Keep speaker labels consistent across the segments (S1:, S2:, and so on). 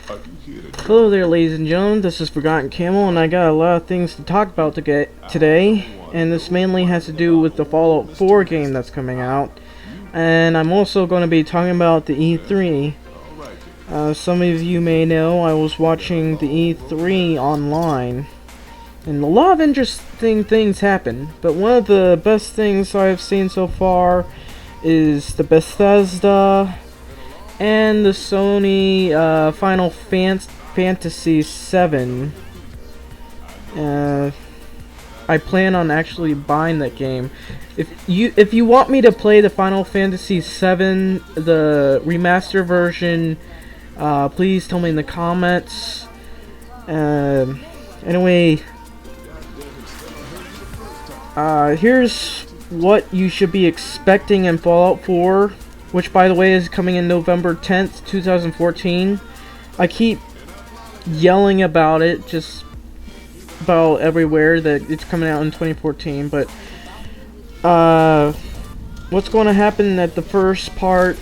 S1: Hello there, ladies and gentlemen, this is Forgotten Camel, and I got a lot of things to talk about today, and this mainly has to do with the Fallout 4 game that's coming out, and I'm also going to be talking about the E3. Some of you may know I was watching the E3 online, and a lot of interesting things happened, but one of the best things I've seen so far is the Bethesda and the Sony Final Fantasy VII. I plan on actually buying that game. If you want me to play the Final Fantasy VII, the remaster version, please tell me in the comments. Anyway, here's what you should be expecting in Fallout 4. Which, by the way, is coming in November 10th, 2014. I keep yelling about it, just about everywhere, that it's coming out in 2014. But, what's going to happen at the first part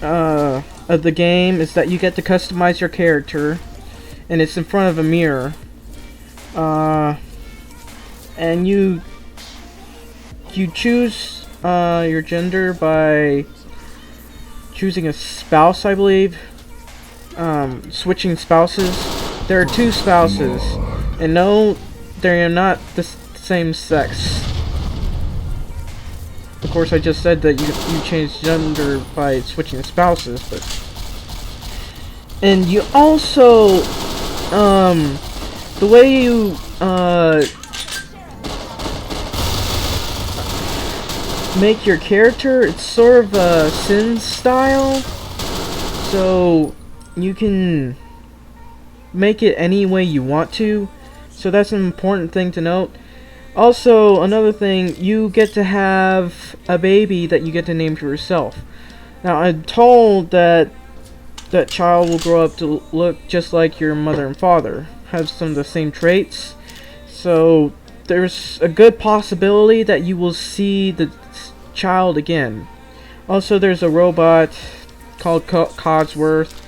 S1: of the game is that you get to customize your character. And it's in front of a mirror. And you choose your gender by choosing a spouse, I believe. Switching spouses. There are two spouses, and no, they are not the same sex. Of course, I just said that you change gender by switching spouses, but and you also the way you make your character, it's sort of a Sin style, so you can make it any way you want to, so that's an important thing to note. Also, another thing, you get to have a baby that you get to name for yourself. Now, I'm told that that child will grow up to look just like your mother and father, have some of the same traits, so there's a good possibility that you will see the child again. Also, there's a robot called Codsworth.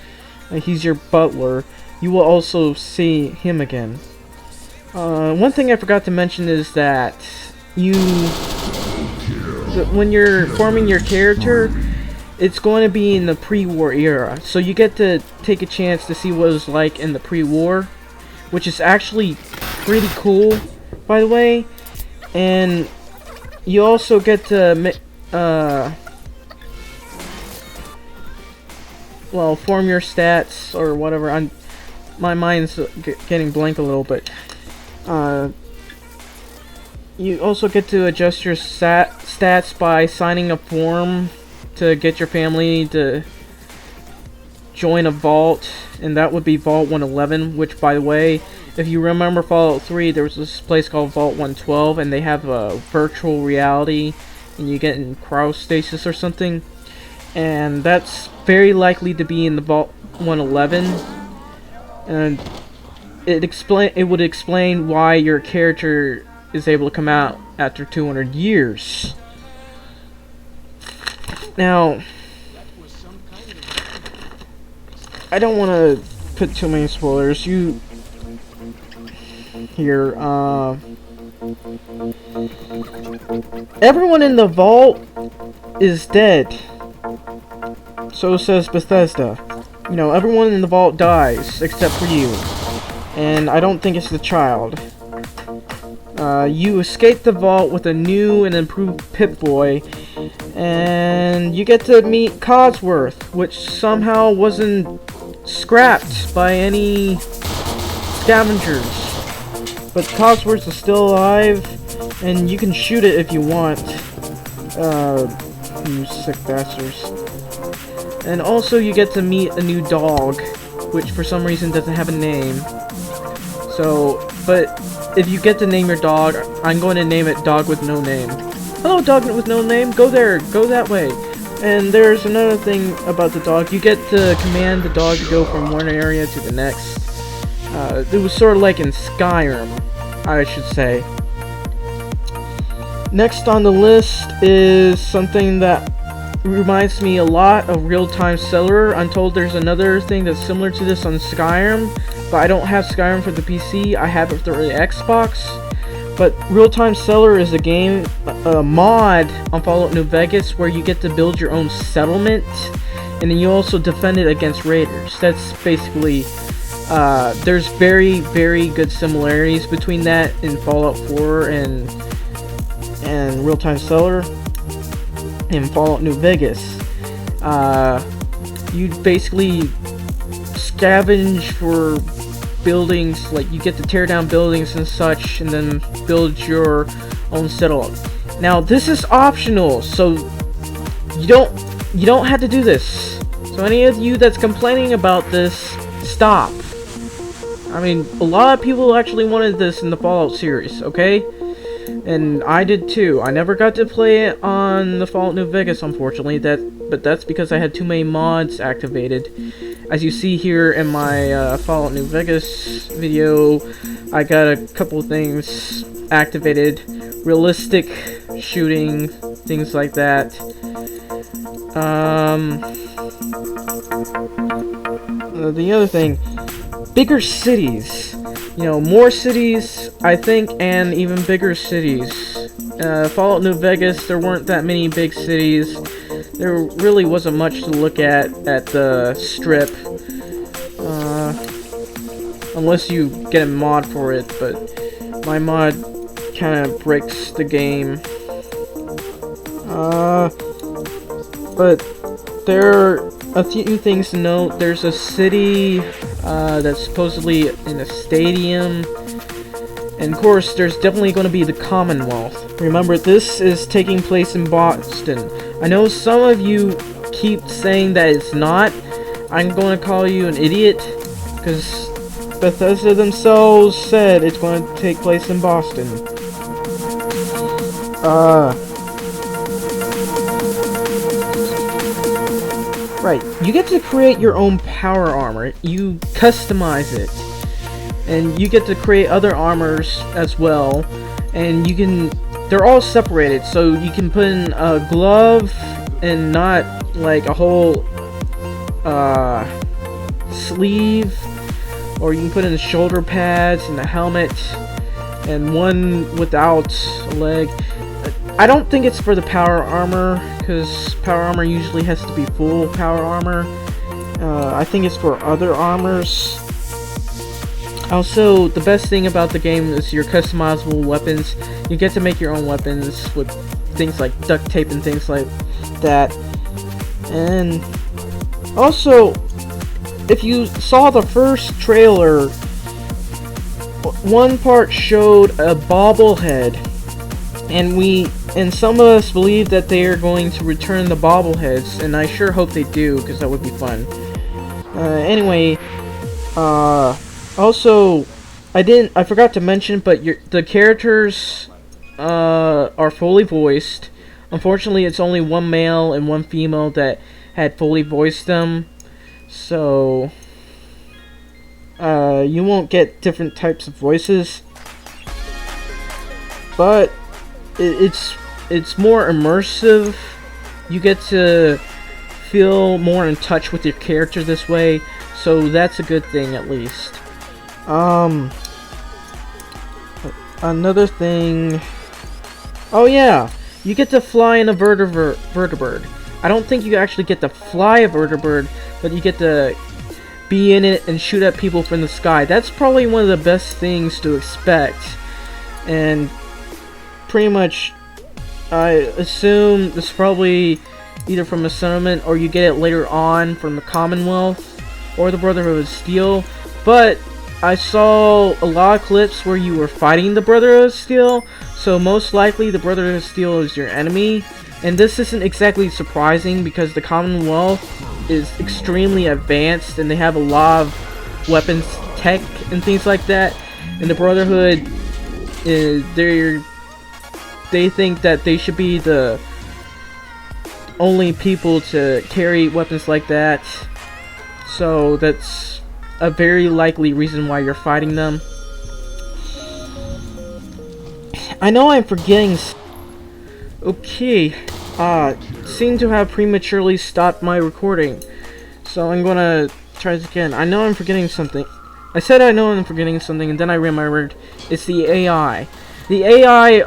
S1: He's your butler. You will also see him again. One thing I forgot to mention is that when you're forming your character, it's going to be in the pre-war era, so you get to take a chance to see what it's like in the pre-war, which is actually pretty cool, by the way. And you also get to well, form your stats or whatever. My mind's getting blank a little bit. You also get to adjust your stats by signing a form to get your family to join a vault, and that would be Vault 111, which, by the way, if you remember Fallout 3, there was this place called Vault 112, and they have a virtual reality, and you get in cryostasis or something, and that's very likely to be in the Vault 111, and it would explain why your character is able to come out after 200 years. Now, I don't want to put too many spoilers. Everyone in the vault is dead. So says Bethesda. You know, everyone in the vault dies, except for you. And I don't think it's the child. You escape the vault with a new and improved Pip-Boy, and you get to meet Codsworth, which somehow wasn't scrapped by any scavengers. But Codsworth is still alive, and you can shoot it if you want. You sick bastards. And also you get to meet a new dog, which for some reason doesn't have a name. So, but if you get to name your dog, I'm going to name it Dog with No Name. Hello, Dog with No Name, go there, go that way. And there's another thing about the dog, you get to command the dog to go from one area to the next. It was sort of like in Skyrim, I should say. Next on the list is something that reminds me a lot of Real-Time Cellular. I'm told there's another thing that's similar to this on Skyrim, but I don't have Skyrim for the PC. I have it for the Xbox. But Real-Time Cellular is a mod on Fallout New Vegas where you get to build your own settlement, and then you also defend it against raiders. That's basically, there's very, very good similarities between that in Fallout 4 and Real-Time Cellular. In Fallout New Vegas, you basically scavenge for buildings, like you get to tear down buildings and such, and then build your own settlement. Now this is optional, so you don't have to do this. So any of you that's complaining about this, stop. I mean, a lot of people actually wanted this in the Fallout series, okay? And I did too. I never got to play it on the Fallout New Vegas, unfortunately. But that's because I had too many mods activated. As you see here in my Fallout New Vegas video, I got a couple things activated. Realistic shooting, things like that. The other thing, bigger cities. You know, more cities, I think, and even bigger cities. Fallout New Vegas, there weren't that many big cities. There really wasn't much to look at the strip. Unless you get a mod for it, but my mod kind of breaks the game. But there are a few things to note. There's a city that's supposedly in a stadium, and of course there's definitely going to be the Commonwealth. Remember, this is taking place in Boston. I know some of you keep saying that it's not. I'm going to call you an idiot, because Bethesda themselves said it's going to take place in Boston. Right, you get to create your own power armor. You customize it, and you get to create other armors as well. And you can, they're all separated, so you can put in a glove and not like a whole sleeve, or you can put in the shoulder pads and the helmet, and one without a leg. I don't think it's for the power armor, because power armor usually has to be full power armor. I think it's for other armors. Also, the best thing about the game is your customizable weapons. You get to make your own weapons with things like duct tape and things like that. And also, if you saw the first trailer, one part showed a bobblehead, and some of us believe that they are going to return the bobbleheads, and I sure hope they do, because that would be fun. Anyway, also, I forgot to mention, but the characters are fully voiced. Unfortunately, it's only one male and one female that had fully voiced them, so you won't get different types of voices, but it's more immersive. You get to feel more in touch with your character this way, so that's a good thing at least. Another thing, oh yeah, you get to fly in a vertibird. I don't think you actually get to fly a vertibird, but you get to be in it and shoot at people from the sky. That's probably one of the best things to expect, and pretty much I assume this is probably either from a settlement, or you get it later on from the Commonwealth or the Brotherhood of Steel. But I saw a lot of clips where you were fighting the Brotherhood of Steel, so most likely the Brotherhood of Steel is your enemy. And this isn't exactly surprising, because the Commonwealth is extremely advanced and they have a lot of weapons tech and things like that. And the Brotherhood, they think that they should be the only people to carry weapons like that. So that's a very likely reason why you're fighting them. I know I'm forgetting. Okay, seem to have prematurely stopped my recording. So I'm gonna try this again. I know I'm forgetting something. I said I know I'm forgetting something, and then I remembered it's the AI. The AI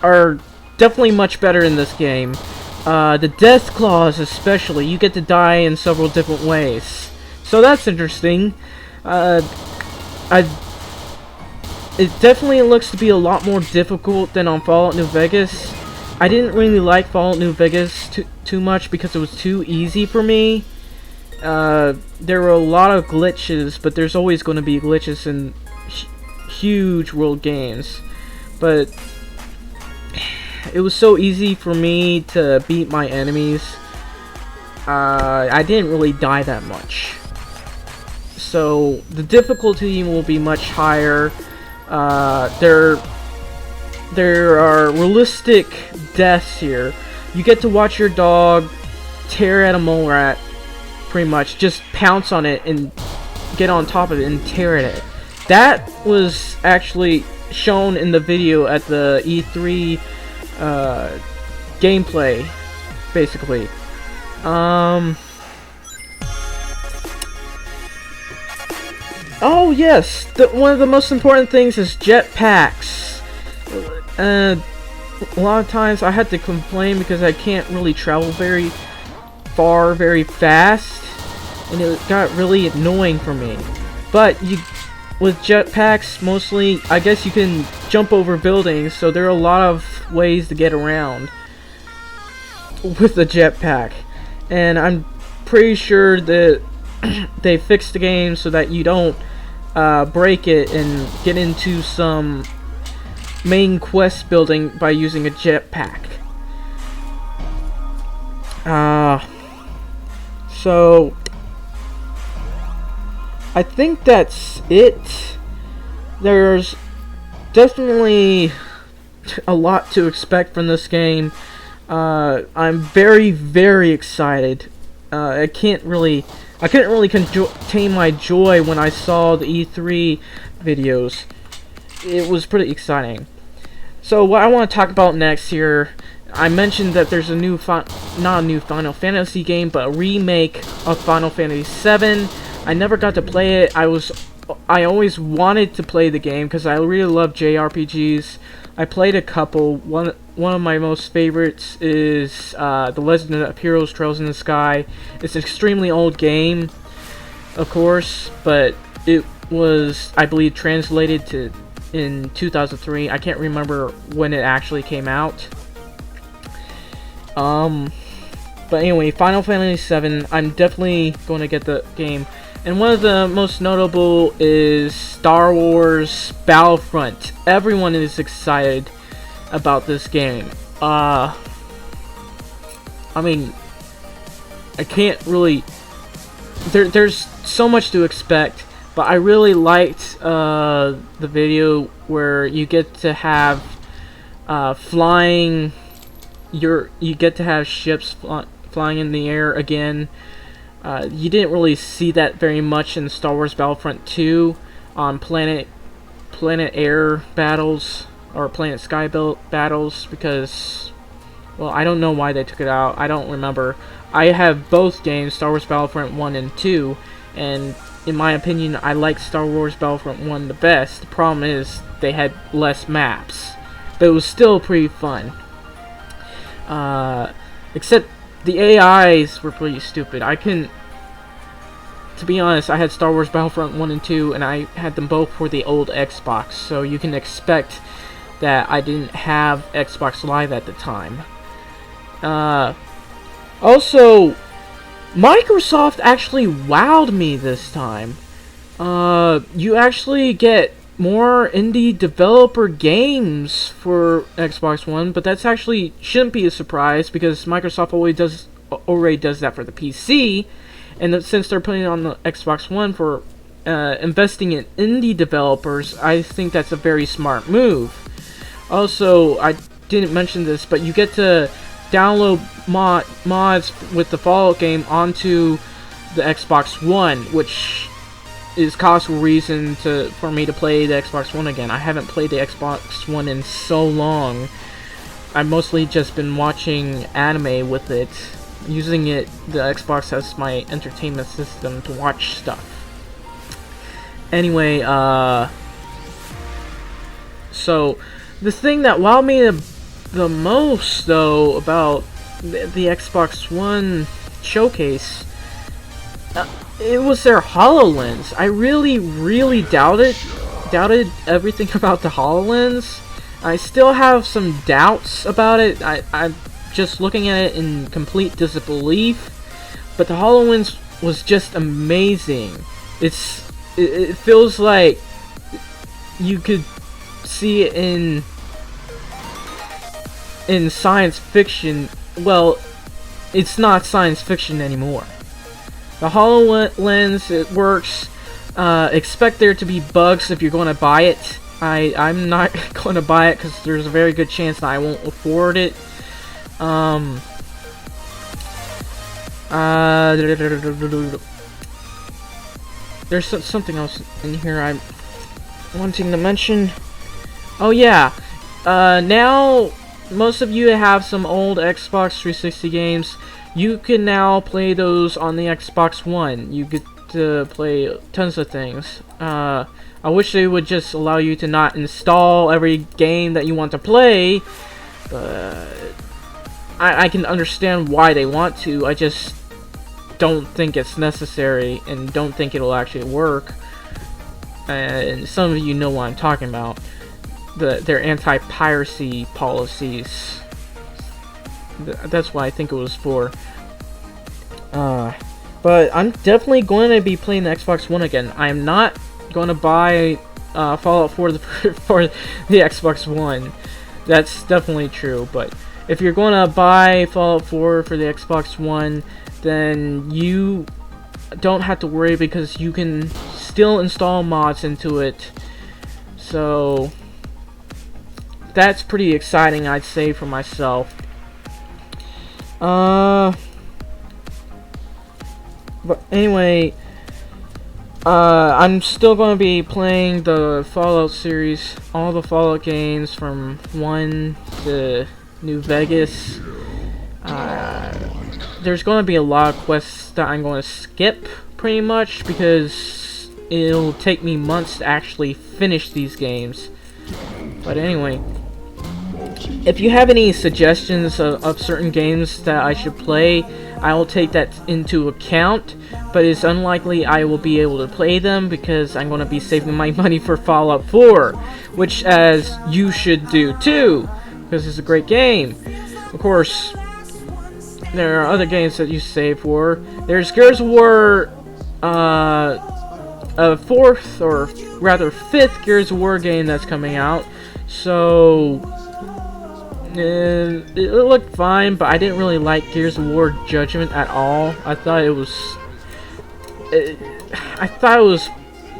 S1: are definitely much better in this game. The death clause especially, you get to die in several different ways. So that's interesting. It definitely looks to be a lot more difficult than on Fallout New Vegas. I didn't really like Fallout New Vegas too much because it was too easy for me. There were a lot of glitches, but there's always going to be glitches in huge world games. But it was so easy for me to beat my enemies. I didn't really die that much. So the difficulty will be much higher. There are realistic deaths here. You get to watch your dog tear at a mole rat, pretty much. Just pounce on it and get on top of it and tear at it. That was actually shown in the video at the E3 gameplay, basically. Oh yes, one of the most important things is jetpacks. A lot of times I had to complain because I can't really travel very far very fast, and it got really annoying for me. But with jetpacks, mostly, I guess you can jump over buildings, so there are a lot of ways to get around with the jetpack. And I'm pretty sure that they fixed the game so that you don't break it and get into some main quest building by using a jetpack. So I think that's it. There's definitely a lot to expect from this game. I'm very, very excited. I couldn't really contain my joy when I saw the E3 videos. It was pretty exciting. So what I want to talk about next here, I mentioned that there's a new, not a new Final Fantasy game, but a remake of Final Fantasy VII. I never got to play it. I always wanted to play the game because I really love JRPGs. I played a couple. One of my most favorites is The Legend of Heroes Trails in the Sky. It's an extremely old game, of course, but it was, I believe, translated in 2003. I can't remember when it actually came out. But anyway, Final Fantasy VII, I'm definitely going to get the game. And one of the most notable is Star Wars Battlefront. Everyone is excited about this game. I mean, I can't really... There's so much to expect, but I really liked the video where you get to have flying... You get to have ships flying in the air again. You didn't really see that very much in Star Wars Battlefront 2 on planet air battles or planet sky battles because, well, I don't know why they took it out. I don't remember. I have both games, Star Wars Battlefront 1 and 2, and in my opinion, I like Star Wars Battlefront 1 the best. The problem is they had less maps, but it was still pretty fun. Except the AIs were pretty stupid. To be honest, I had Star Wars Battlefront 1 and 2, and I had them both for the old Xbox, so you can expect that I didn't have Xbox Live at the time. Also, Microsoft actually wowed me this time. You actually get more indie developer games for Xbox One, but that's actually shouldn't be a surprise because Microsoft already does that for the PC, and since they're putting it on the Xbox One for investing in indie developers, I think that's a very smart move. Also, I didn't mention this, but you get to download mods with the Fallout game onto the Xbox One, which is cause reason for me to play the Xbox One again. I haven't played the Xbox One in so long. I've mostly just been watching anime with it, using the Xbox as my entertainment system to watch stuff. Anyway, so the thing that wowed me the most, though, about the Xbox One showcase, it was their HoloLens. I really doubted everything about the HoloLens. I still have some doubts about it. I'm just looking at it in complete disbelief. But the HoloLens was just amazing. It feels like you could see it in science fiction. Well, it's not science fiction anymore. The HoloLens, it works. Expect there to be bugs if you're going to buy it. I'm not going to buy it because there's a very good chance that I won't afford it. There's something else in here I'm wanting to mention. Oh yeah, now most of you have some old Xbox 360 games. You can now play those on the Xbox One. You get to play tons of things. I wish they would just allow you to not install every game that you want to play, but I can understand why they want to. I just don't think it's necessary and don't think it'll actually work. And some of you know what I'm talking about. Their anti-piracy policies. That's what I think it was for. But I'm definitely going to be playing the Xbox One again. I'm not going to buy Fallout 4 for the Xbox One. That's definitely true. But if you're going to buy Fallout 4 for the Xbox One, then you don't have to worry because you can still install mods into it. So that's pretty exciting, I'd say, for myself. But anyway, I'm still going to be playing the Fallout series, all the Fallout games from 1 to New Vegas. There's going to be a lot of quests that I'm going to skip, pretty much, because it'll take me months to actually finish these games. But anyway, if you have any suggestions of certain games that I should play, I will take that into account, but it's unlikely I will be able to play them because I'm going to be saving my money for Fallout 4, which as you should do too, because it's a great game. Of course, there are other games that you save for. There's Gears of War, a fourth, or rather fifth Gears of War game that's coming out, so it looked fine, but I didn't really like Gears of War Judgment at all. I thought it was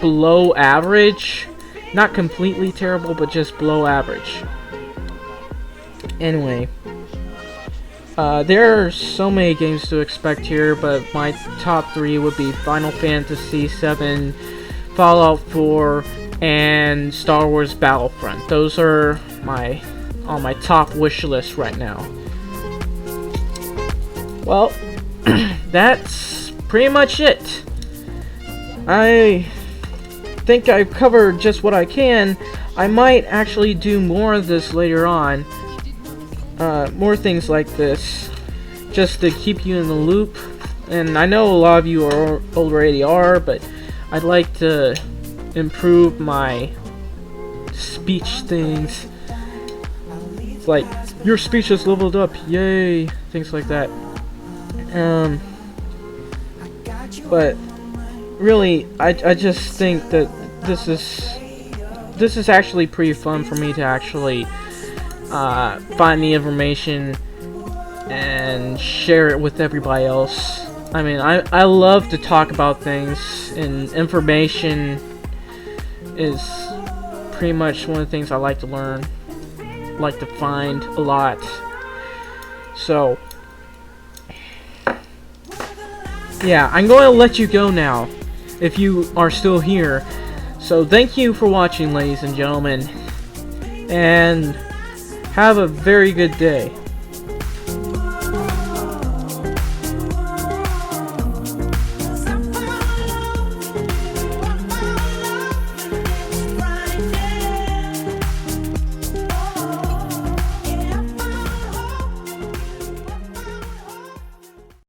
S1: below average. Not completely terrible, but just below average. Anyway, there are so many games to expect here, but my top 3 would be Final Fantasy VII, Fallout 4, and Star Wars Battlefront. Those are on my top wish list right now. Well, that's pretty much it. I think I've covered just what I can. I might actually do more of this later on. More things like this, just to keep you in the loop. And I know a lot of you already are, but I'd like to improve my speech things. It's like, your speech has leveled up, yay, things like that. But really, I just think that this is actually pretty fun for me to actually find the information and share it with everybody else. I mean, I love to talk about things, and information is pretty much one of the things I like to learn, like to find a lot. So yeah, I'm going to let you go now if you are still here. So thank you for watching, ladies and gentlemen, and Have a very good day.